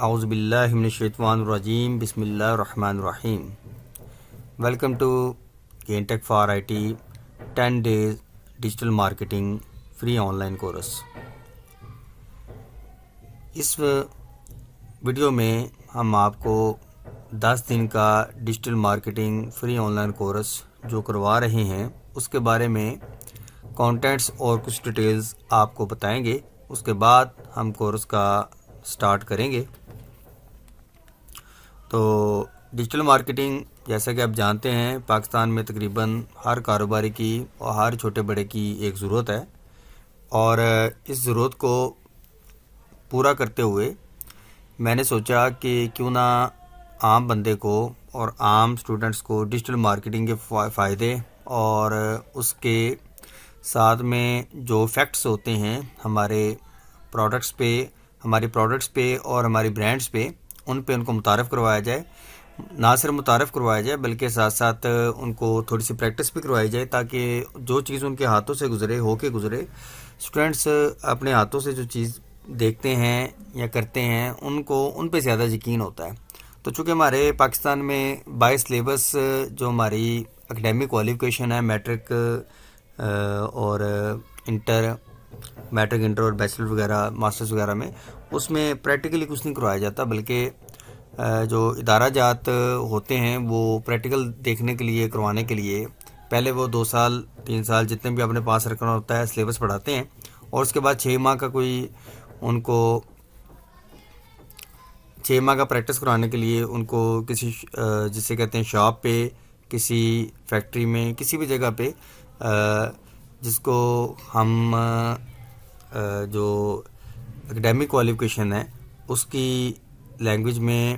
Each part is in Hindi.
औज़ुबिल्लाहि मिनश्शैतानिर्रजीम बिस्मिल्लाहिर्रहमानिर्रहीम। Welcome to Gaintech for IT 10 days digital marketing free online course. इस वीडियो में हम आपको 10 दिन का digital marketing free online course जो करवा रहे हैं उसके बारे में कंटेंट्स और कुछ डिटेल्स आपको बताएंगे। उसके बाद हम कोर्स का स्टार्ट करेंगे। तो डिजिटल मार्केटिंग जैसा कि आप जानते हैं पाकिस्तान में तकरीबन हर कारोबारी की और हर छोटे बड़े की एक ज़रूरत है, और इस ज़रूरत को पूरा करते हुए मैंने सोचा कि क्यों ना आम बंदे को और आम स्टूडेंट्स को डिजिटल मार्केटिंग के फ़ायदे और उसके साथ में जो फैक्ट्स होते हैं हमारे प्रोडक्ट्स पे और हमारी ब्रांड्स पे, उन पे उनको मुतारफ़ करवाया जाए। ना सिर्फ मुतारफ़ करवाया जाए बल्कि साथ साथ उनको थोड़ी सी प्रैक्टिस भी करवाई जाए, ताकि जो चीज़ उनके हाथों से गुज़रे स्टूडेंट्स अपने हाथों से जो चीज़ देखते हैं या करते हैं उनको उन पे ज़्यादा यकीन होता है। तो चूँकि हमारे पाकिस्तान में बाय सिलेबस जो हमारी एकेडमिक क्वालिफ़िकेशन है मैट्रिक और इंटर और बैचलर वगैरह मास्टर्स वगैरह में, उसमें प्रैक्टिकली कुछ नहीं करवाया जाता, बल्कि जो इदारा जात होते हैं वो प्रैक्टिकल देखने के लिए करवाने के लिए पहले वो 2 साल 3 साल जितने भी अपने पास रखना होता है सिलेबस पढ़ाते हैं, और उसके बाद 6 माह का उनको 6 माह का प्रैक्टिस कराने के लिए उनको किसी जिसे कहते हैं शॉप पे, किसी फैक्ट्री में, किसी भी जगह पे जिसको हम जो एकेडमिक क्वालिफ़िकेशन है उसकी लैंग्वेज में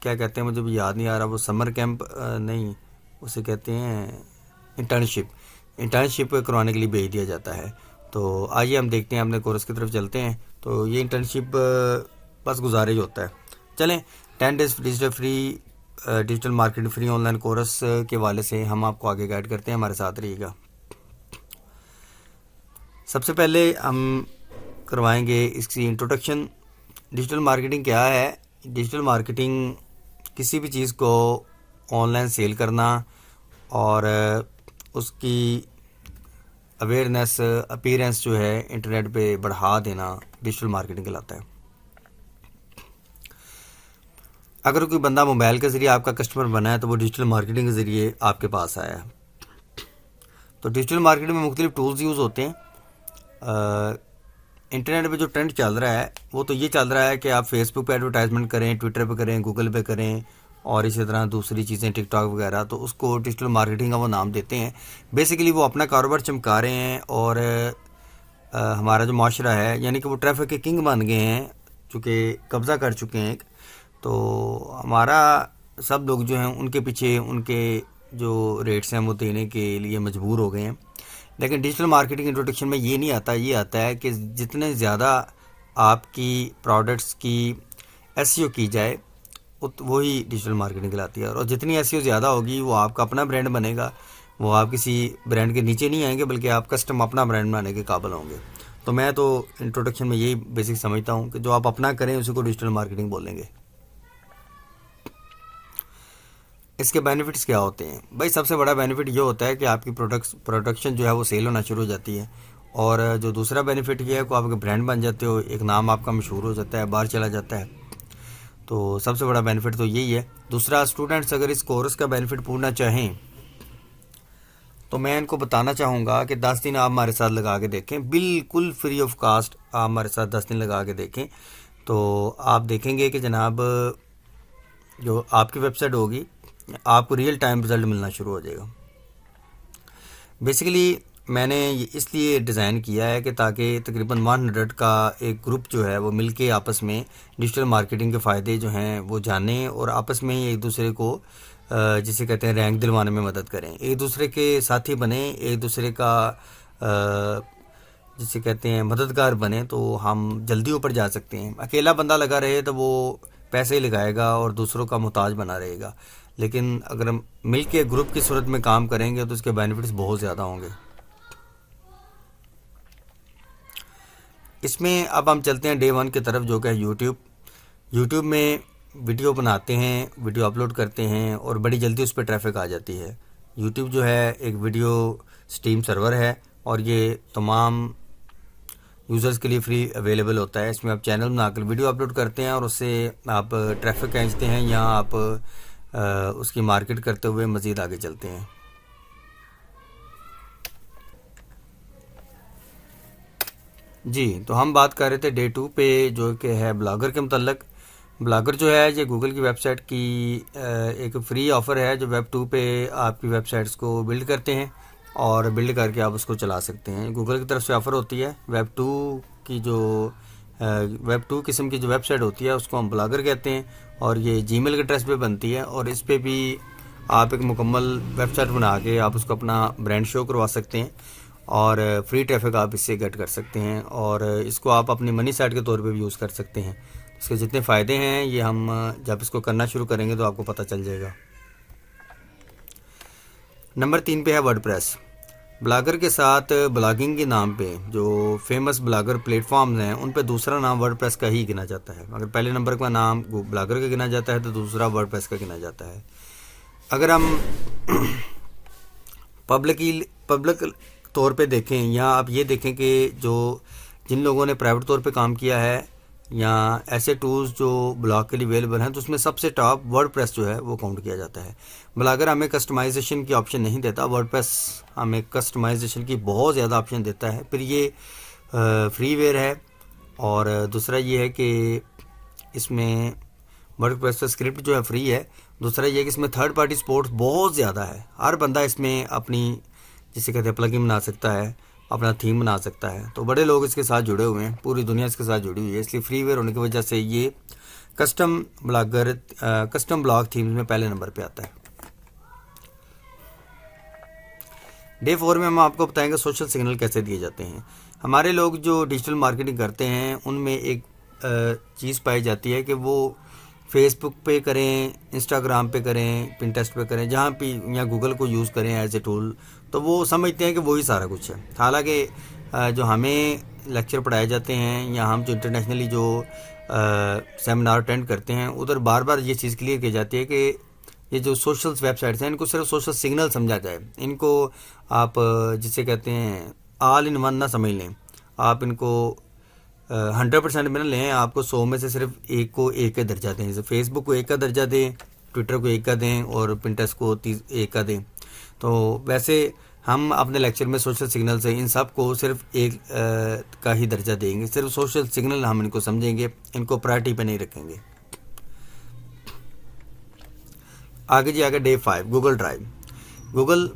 क्या कहते हैं, मुझे भी याद नहीं आ रहा, वो समर कैंप नहीं, उसे कहते हैं इंटर्नशिप करवाने के लिए भेज दिया जाता है। तो आइए हम देखते हैं, अपने कोर्स की तरफ चलते हैं। तो ये इंटर्नशिप बस गुजारिश होता है। चलें, 10 days digital marketing free online course के वाले से हम आपको आगे गाइड करते हैं, हमारे साथ रहिएगा। सबसे पहले हम करवाएंगे इसकी इंट्रोडक्शन। डिजिटल मार्केटिंग क्या है? डिजिटल मार्केटिंग किसी भी चीज़ को ऑनलाइन सेल करना और उसकी अवेयरनेस अपीयरेंस जो है इंटरनेट पे बढ़ा देना डिजिटल मार्केटिंग कहलाता है। अगर कोई बंदा मोबाइल के ज़रिए आपका कस्टमर बना है तो वो डिजिटल मार्केटिंग के ज़रिए आपके पास आया है। तो डिजिटल मार्केटिंग में मुख्तलिफ टूल्स यूज़ होते हैं। इंटरनेट पे जो ट्रेंड चल रहा है वो तो ये चल रहा है कि आप फेसबुक पे एडवर्टाइजमेंट करें, ट्विटर पे करें, गूगल पे करें और इसी तरह दूसरी चीज़ें टिकटॉक वगैरह, तो उसको डिजिटल मार्केटिंग का वो नाम देते हैं। बेसिकली वो अपना कारोबार चमका रहे हैं और हमारा जो माशरा है यानी कि वो ट्रैफिक के किंग बन गए हैं, चूँकि कब्ज़ा कर चुके हैं। तो हमारा सब लोग जो हैं उनके पीछे उनके जो रेट्स हैं वो देने के लिए मजबूर हो गए हैं। लेकिन डिजिटल मार्केटिंग इंट्रोडक्शन में ये नहीं आता, ये आता है कि जितने ज़्यादा आपकी प्रोडक्ट्स की एसईओ की जाए वही डिजिटल मार्केटिंग कहलाती है। और जितनी एसईओ ज़्यादा होगी वो आपका अपना ब्रांड बनेगा, वो आप किसी ब्रांड के नीचे नहीं आएंगे बल्कि आप कस्टम अपना ब्रांड बनाने के काबिल होंगे। तो मैं तो इंट्रोडक्शन में यही बेसिक समझता हूँ कि जो आप अपना करें उसी को डिजिटल मार्केटिंग बोलेंगे। इसके बेनिफिट्स क्या होते हैं? भाई सबसे बड़ा बेनिफिट ये होता है कि आपकी प्रोडक्शन जो है वो सेल होना शुरू हो जाती है, और जो दूसरा बेनिफिट ये है कि आपके ब्रांड बन जाते हो, एक नाम आपका मशहूर हो जाता है, बाहर चला जाता है। तो सबसे बड़ा बेनिफिट तो यही है। दूसरा, स्टूडेंट्स अगर इस कोर्स का बेनिफिट पूरना चाहें तो मैं इनको बताना चाहूँगा कि 10 दिन आप हमारे साथ लगा के देखें, बिल्कुल फ्री ऑफ कास्ट आप हमारे साथ 10 दिन लगा के देखें। तो आप देखेंगे कि जनाब जो आपकी वेबसाइट होगी आपको रियल टाइम रिज़ल्ट मिलना शुरू हो जाएगा। बेसिकली मैंने ये इसलिए डिज़ाइन किया है कि ताकि तकरीबन 100 का एक ग्रुप जो है वो मिलके आपस में डिजिटल मार्केटिंग के फ़ायदे जो हैं वो जानें और आपस में ही एक दूसरे को जिसे कहते हैं रैंक दिलवाने में मदद करें, एक दूसरे के साथी बने, एक दूसरे का जिसे कहते हैं मददगार बने, तो हम जल्दी ऊपर जा सकते हैं। अकेला बंदा लगा रहे तो वो पैसे ही लगाएगा और दूसरों का मोहताज बना रहेगा, लेकिन अगर हम मिल के ग्रुप की सूरत में काम करेंगे तो इसके बेनिफिट्स बहुत ज़्यादा होंगे। इसमें अब हम चलते हैं डे 1 की तरफ, जो कि है यूट्यूब। यूट्यूब में वीडियो बनाते हैं, वीडियो अपलोड करते हैं और बड़ी जल्दी उस पर ट्रैफिक आ जाती है। यूट्यूब जो है एक वीडियो स्ट्रीम सर्वर है और ये तमाम यूज़र्स के लिए फ्री अवेलेबल होता है। इसमें आप चैनल बनाकर वीडियो अपलोड करते हैं और उससे आप ट्रैफिक खींचते हैं या आप उसकी मार्केट करते हुए मज़ीद आगे चलते हैं। जी, तो हम बात कर रहे थे डे 2 पे, जो कि है ब्लॉगर के मतलब। ब्लॉगर जो है ये गूगल की वेबसाइट की एक फ्री ऑफ़र है, जो वेब 2 पे आपकी वेबसाइट्स को बिल्ड करते हैं और बिल्ड करके आप उसको चला सकते हैं। गूगल की तरफ से ऑफ़र होती है। वेब 2 की जो वेब 2 किस्म की जो वेबसाइट होती है उसको हम ब्लॉगर कहते हैं और ये जीमेल के एड्रेस पे बनती है और इस पे भी आप एक मुकम्मल वेबसाइट बना के आप उसको अपना ब्रांड शो करवा सकते हैं और फ्री ट्रैफिक आप इससे गेट कर सकते हैं और इसको आप अपनी मनी साइट के तौर पे भी यूज़ कर सकते हैं। इसके जितने फ़ायदे हैं ये हम जब इसको करना शुरू करेंगे तो आपको पता चल जाएगा। नंबर 3 पे है वर्डप्रेस। ब्लॉगर के साथ ब्लॉगिंग के नाम पे जो फेमस ब्लॉगर प्लेटफॉर्म्स हैं उन पे दूसरा नाम वर्डप्रेस का ही गिना जाता है। अगर पहले नंबर का नाम ब्लॉगर का गिना जाता है तो दूसरा वर्डप्रेस का गिना जाता है। अगर हम पब्लिक तौर पे देखें या आप ये देखें कि जो जिन लोगों ने प्राइवेट तौर पे काम किया है या ऐसे टूल्स जो ब्लॉग के लिए अवेलेबल हैं, तो उसमें सबसे टॉप वर्डप्रेस जो है वो काउंट किया जाता है। ब्लॉगर हमें कस्टमाइजेशन की ऑप्शन नहीं देता, वर्डप्रेस हमें कस्टमाइजेशन की बहुत ज़्यादा ऑप्शन देता है। फिर ये फ्रीवेयर है और दूसरा ये है कि इसमें वर्डप्रेस का स्क्रिप्ट जो है फ्री है। दूसरा ये है कि इसमें थर्ड पार्टी सपोर्ट बहुत ज़्यादा है। हर बंदा इसमें अपनी, जिसे कहते हैं, प्लगइन बना सकता है, अपना थीम बना सकता है। तो बड़े लोग इसके साथ जुड़े हुए हैं, पूरी दुनिया इसके साथ जुड़ी हुई है। इसलिए फ्रीवेयर होने की वजह से ये कस्टम ब्लॉग थीम्स में पहले नंबर पे आता है। डे 4 में हम आपको बताएंगे सोशल सिग्नल कैसे दिए जाते हैं। हमारे लोग जो डिजिटल मार्केटिंग करते हैं उनमें एक चीज़ पाई जाती है कि वो फेसबुक पे करें, इंस्टाग्राम पे करें, पिंटरेस्ट पे करें, जहाँ भी, या गूगल को यूज़ करें एज ए टूल, तो वो समझते हैं कि वही सारा कुछ है। हालांकि जो हमें लेक्चर पढ़ाए जाते हैं या हम जो इंटरनेशनली जो सेमिनार अटेंड करते हैं उधर बार बार ये चीज़ क्लियर की जाती है कि ये जो सोशल वेबसाइट्स हैं इनको सिर्फ सोशल सिग्नल समझा जाए। इनको आप जिसे कहते हैं ऑल इन वन ना समझ लें। आप इनको 100% में ना लें, आपको 100 में से सिर्फ एक को एक का दर्जा दें। जैसे फेसबुक को एक का दर्जा दें, ट्विटर को एक का दें और पिंटरेस्ट को 1 का दें। तो वैसे हम अपने लेक्चर में सोशल सिग्नल से इन सब को सिर्फ एक का ही दर्जा देंगे। सिर्फ सोशल सिग्नल हम इनको समझेंगे, इनको प्रायोरिटी पे नहीं रखेंगे। आगे जी, आगे day 5 Google drive. Google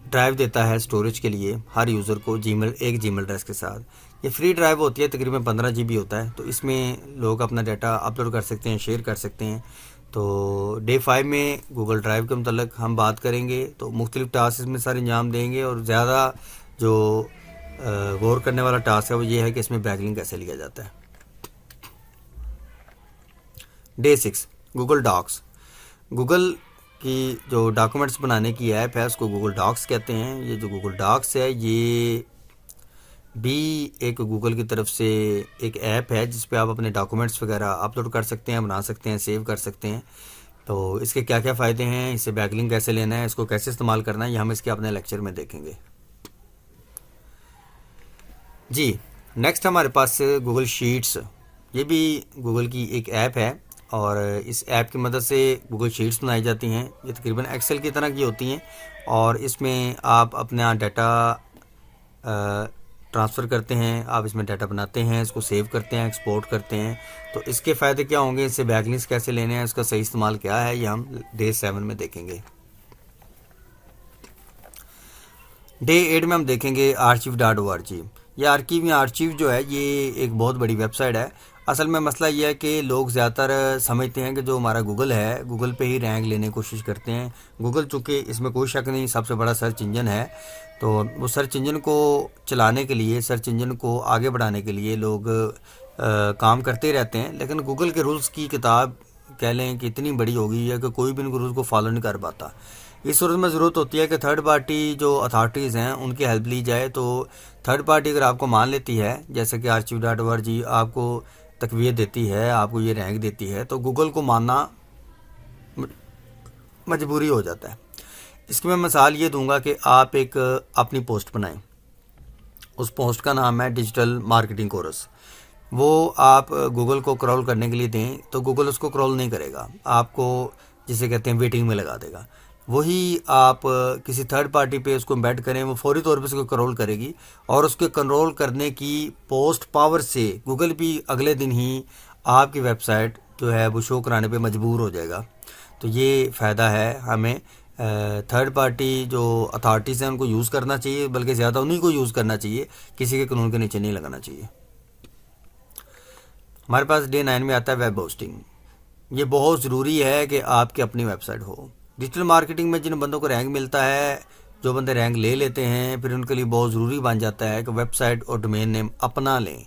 drive देता है स्टोरेज के लिए हर यूज़र को एक जीमेल एड्रेस के साथ। ये फ्री ड्राइव होती है, तकरीबन 15 GB होता है। तो इसमें लोग अपना डाटा अपलोड कर सकते हैं, शेयर कर सकते हैं। तो डे 5 में गूगल ड्राइव के मतलब हम बात करेंगे तो मुख्तलिफ टास्क इसमें सारे अंजाम देंगे और ज़्यादा जो गौर करने वाला टास्क है वो ये है कि इसमें बैकलिंक कैसे लिया जाता है। Day 6 Google docs. गूगल की जो डॉक्यूमेंट्स बनाने की ऐप है उसको गूगल डॉक्स कहते हैं। ये जो गूगल डॉक्स है ये भी एक गूगल की तरफ से एक ऐप है जिस पे आप अपने डॉक्यूमेंट्स वगैरह अपलोड कर सकते हैं, बना सकते हैं, सेव कर सकते हैं। तो इसके क्या क्या फ़ायदे हैं, इससे बैकलिंक कैसे लेना है, इसको कैसे इस्तेमाल करना है, ये हम इसके अपने लेक्चर में देखेंगे। जी, नेक्स्ट हमारे पास गूगल शीट्स। ये भी गूगल की एक ऐप है और इस ऐप की मदद से गूगल शीट्स बनाई जाती हैं। ये तकरीबन एक्सेल की तरह की होती हैं और इसमें आप अपना डाटा ट्रांसफ़र करते हैं, आप इसमें डाटा बनाते हैं, इसको सेव करते हैं, एक्सपोर्ट करते हैं। तो इसके फ़ायदे क्या होंगे, इससे बैकलिंक्स कैसे लेने हैं, इसका सही इस्तेमाल क्या है, ये हम डे 7 में देखेंगे। डे 8 में हम देखेंगे archive.org। ये आर्चीव जो है ये एक बहुत बड़ी वेबसाइट है। असल में मसला ये है कि लोग ज़्यादातर समझते हैं कि जो हमारा गूगल है, गूगल पे ही रैंक लेने की कोशिश करते हैं। गूगल चूँकि इसमें कोई शक नहीं सबसे बड़ा सर्च इंजन है, तो वो सर्च इंजन को चलाने के लिए, सर्च इंजन को आगे बढ़ाने के लिए लोग काम करते रहते हैं। लेकिन गूगल के रूल्स की किताब कह लें कि इतनी बड़ी हो गई है कि कोई भी इन रूल्स को फॉलो नहीं कर पाता। इस सूरत में ज़रूरत होती है कि थर्ड पार्टी जो अथॉरिटीज़ हैं उनकी हेल्प ली जाए। तो थर्ड पार्टी अगर आपको मान लेती है, जैसे कि archive.org आपको तकवीत देती है, आपको ये रैंक देती है, तो गूगल को मानना मजबूरी हो जाता है। इसकी मैं मिसाल ये दूंगा कि आप एक अपनी पोस्ट बनाएं, उस पोस्ट का नाम है डिजिटल मार्केटिंग कोर्स। वो आप गूगल को क्रॉल करने के लिए दें तो गूगल उसको क्रॉल नहीं करेगा, आपको जिसे कहते हैं वेटिंग में लगा देगा। वही आप किसी थर्ड पार्टी पे उसको एम्बेड करें, वो फौरी तौर पे उसको क्रॉल करेगी और उसके कंट्रोल करने की पोस्ट पावर से गूगल भी अगले दिन ही आपकी वेबसाइट जो है वो शो कराने पे मजबूर हो जाएगा। तो ये फ़ायदा है हमें। थर्ड पार्टी जो अथॉरिटीज़ हैं उनको यूज़ करना चाहिए, बल्कि ज़्यादा उन्हीं को यूज़ करना चाहिए, किसी के कानून के नीचे नहीं लगाना चाहिए। हमारे पास डे 9 में आता है वेब होस्टिंग। ये बहुत ज़रूरी है कि आपकी अपनी वेबसाइट हो। डिजिटल मार्केटिंग में जिन बंदों को रैंक मिलता है, जो बंदे रैंक ले लेते हैं, फिर उनके लिए बहुत ज़रूरी बन जाता है कि वेबसाइट और डोमेन नेम अपना लें।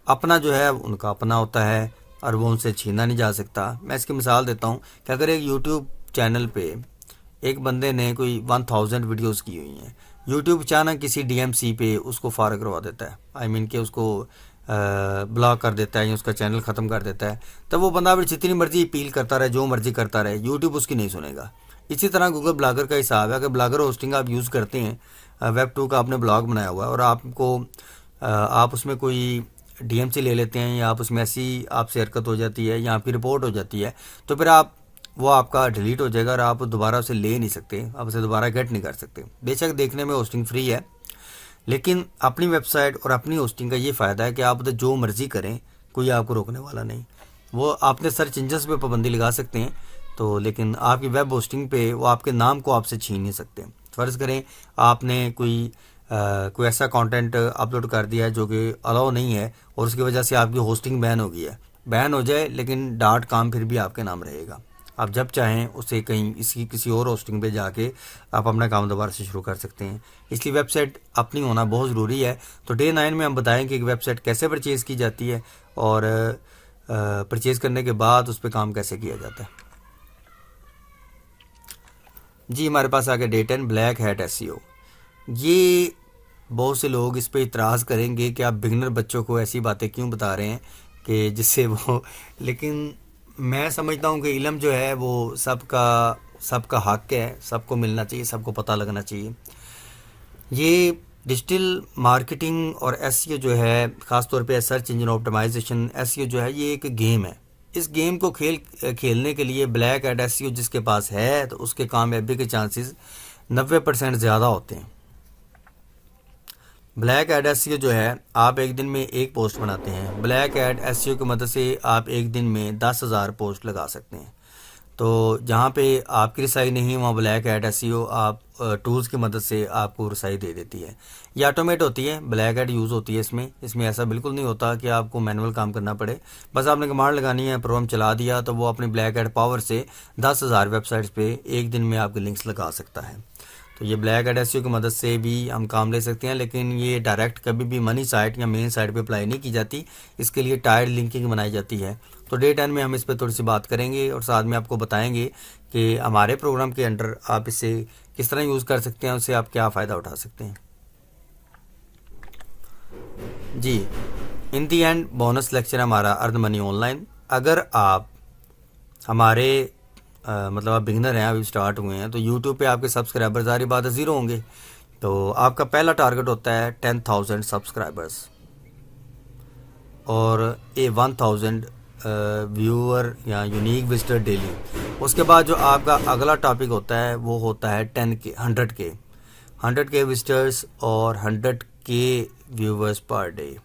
अपना जो है उनका अपना होता है और वो उनसे छीना नहीं जा सकता। मैं इसकी मिसाल देता हूँ कि अगर एक यूट्यूब चैनल पे एक बंदे ने कोई 1000 वीडियोस की हुई हैं, यूट्यूब अचानक किसी डीएमसी पे उसको फारग करवा देता है, आई मीन कि उसको ब्लॉक कर देता है या उसका चैनल ख़त्म कर देता है, तब वो बंदा फिर जितनी मर्जी अपील करता रहे, जो मर्जी करता रहे, यूट्यूब उसकी नहीं सुनेगा। इसी तरह गूगल ब्लॉगर का हिसाब है। अगर ब्लॉगर होस्टिंग आप यूज़ करते हैं, वेब 2 का आपने ब्लॉग बनाया हुआ है और आप उसमें कोई डीएमसी ले लेते हैं या आप उसमें ऐसी आपसे हरकत हो जाती है या आपकी रिपोर्ट हो जाती है, तो फिर वो आपका डिलीट हो जाएगा और आप दोबारा उसे ले नहीं सकते, आप उसे दोबारा गेट नहीं कर सकते। बेशक देखने में होस्टिंग फ्री है, लेकिन अपनी वेबसाइट और अपनी होस्टिंग का ये फ़ायदा है कि आप उधर जो मर्ज़ी करें, कोई आपको रोकने वाला नहीं। वो आपने सर्च इंजन्स पे पाबंदी लगा सकते हैं, तो लेकिन आपकी वेब होस्टिंग पे वो आपके नाम को आपसे छीन नहीं सकते। फ़र्ज़ करें आपने कोई ऐसा कंटेंट अपलोड कर दिया है जो कि अलाउ नहीं है और उसकी वजह से आपकी होस्टिंग बैन हो गई है, बैन हो जाए लेकिन .com फिर भी आपके नाम रहेगा। आप जब चाहें उसे कहीं इसकी किसी और होस्टिंग पे जाके आप अपना काम दोबारा से शुरू कर सकते हैं। इसलिए वेबसाइट अपनी होना बहुत ज़रूरी है। तो डे 9 में हम बताएंगे कि वेबसाइट कैसे परचेज़ की जाती है और परचेज़ करने के बाद उस पर काम कैसे किया जाता है। जी, हमारे पास आ गया डे 10 ब्लैक हैट एसईओ। ये बहुत से लोग इस पे इतराज़ करेंगे कि आप बिगनर बच्चों को ऐसी बातें क्यों बता रहे हैं कि जिससे वो, लेकिन मैं समझता हूँ कि इल्म जो है वो सबका हक है, सबको मिलना चाहिए, सबको पता लगना चाहिए। ये डिजिटल मार्केटिंग और एसईओ जो है, ख़ास तौर पे सर्च इंजन ऑप्टिमाइजेशन, एसईओ जो है ये एक गेम है। इस गेम को खेलने के लिए ब्लैक हैट एसईओ जिसके पास है तो उसके कामयाबी के चांसेस 90% ज़्यादा होते हैं। ब्लैक हैट एसईओ जो है, आप एक दिन में एक पोस्ट बनाते हैं, ब्लैक हैट एसईओ की मदद से आप एक दिन में 10,000 पोस्ट लगा सकते हैं। तो जहाँ पे आपकी रसाई नहीं, वहाँ ब्लैक हैट एसईओ आप टूल्स की मदद से आपको रसाई दे देती है। ये ऑटोमेट होती है, ब्लैक हैट यूज़ होती है इसमें ऐसा बिल्कुल नहीं होता कि आपको मैनुअल काम करना पड़े। बस आपने कमांड लगानी है, प्रोग्राम चला दिया तो वो अपनी ब्लैक हैट पावर से 10,000 वेबसाइट्स पे एक दिन में आपके लिंक्स लगा सकता है। तो ये ब्लैक हैट एसईओ की मदद से भी हम काम ले सकते हैं, लेकिन ये डायरेक्ट कभी भी मनी साइट या मेन साइट पे अप्लाई नहीं की जाती, इसके लिए टायर्ड लिंकिंग बनाई जाती है। तो डे 10 में हम इस पर थोड़ी सी बात करेंगे और साथ में आपको बताएंगे कि हमारे प्रोग्राम के अंडर आप इसे किस तरह यूज़ कर सकते हैं, उससे आप क्या फ़ायदा उठा सकते हैं। जी, इन दी एंड बोनस लेक्चर हमारा अर्न मनी ऑनलाइन। अगर आप हमारे मतलब आप बिगनर हैं, अभी स्टार्ट हुए हैं, तो यूट्यूब पे आपके सब्सक्राइबर ज़ाहिर बात है 0 होंगे। तो आपका पहला टारगेट होता है 10,000 सब्सक्राइबर्स और 1000 व्यूअर या यूनिक विजिटर डेली। उसके बाद जो आपका अगला टॉपिक होता है वो होता है 100K विजिटर्स और 100K व्यूवर्स पर डे।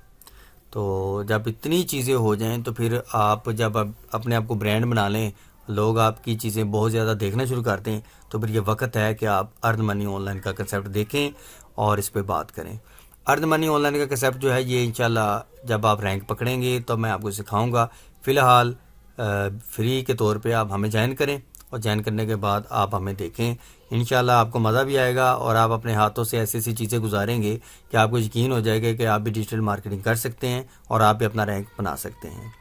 तो जब इतनी चीज़ें हो जाएं तो फिर आप जब अपने आप को ब्रांड बना लें, लोग आपकी चीज़ें बहुत ज़्यादा देखना शुरू करते हैं, तो फिर ये वक्त है कि आप अर्न मनी ऑनलाइन का कंसेप्ट देखें और इस पे बात करें। अर्न मनी ऑनलाइन का कंसेप्ट जो है ये इंशाल्लाह जब आप रैंक पकड़ेंगे तो मैं आपको सिखाऊंगा। फ़िलहाल फ्री के तौर पे आप हमें ज्वाइन करें और ज्वाइन करने के बाद आप हमें देखें, इंशाल्लाह आपको मज़ा भी आएगा और आप अपने हाथों से ऐसी ऐसी चीज़ें गुजारेंगे कि आपको यकीन हो जाएगा कि आप भी डिजिटल मार्केटिंग कर सकते हैं और आप भी अपना रैंक बना सकते हैं।